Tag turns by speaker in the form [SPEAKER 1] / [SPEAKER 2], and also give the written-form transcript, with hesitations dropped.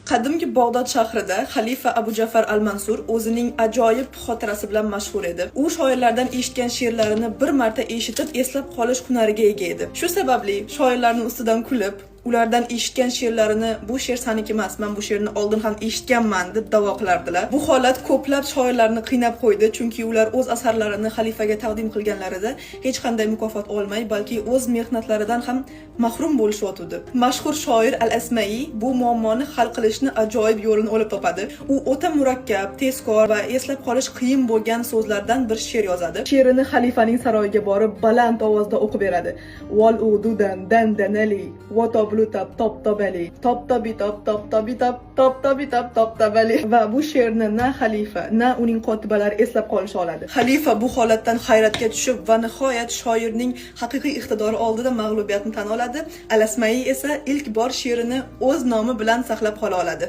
[SPEAKER 1] Qadimgi Bag'dod shahrida xalifa Abu Ja'far al-Mansur o'zining ajoyib xotirasi bilan mashhur edi. U shoirlardan eshitgan she'rlarini bir marta eshitib eslab qolish hunariga ega edi. Shu sababli shoirlarning ustidan kulib, ulardan eshitgan she'rlarini bu she'r saniki emas, men bu she'rni oldin ham eshitganman deb da'vo qilardilar. Bu holat ko'plab shoirlarni qiynab qo'ydi, chunki ular o'z asarlarini xalifaga taqdim qilganlarida hech qanday mukofot olmay, balki o'z mehnatlaridan ham mahrum bo'lishayotdi. Mashhur shoir Al-Asmai bu muammoni hal qilishni ajoyib yo'lini olib topadi. U o'ta murakkab, tezkor va eslab qolish qiyin bo'lgan so'zlardan bir she'r yozadi. She'rini xalifaning saroyiga borib baland ovozda o'qib beradi. Wal ududan dandanali wa tablutab toptabali toptabi toptabi toptabi toptabali. Va bu she'rni na xalifa, na uning kotibalari eslab qolish oladi. Xalifa bu holatdan hayratga tushib va nihoyat shoirning haqiqiy iqtidori oldida mag'lubiyatni tan oladi. Al-Asmai esa ilk bor she'rini o'z nomi bilan saqlab qola oladi.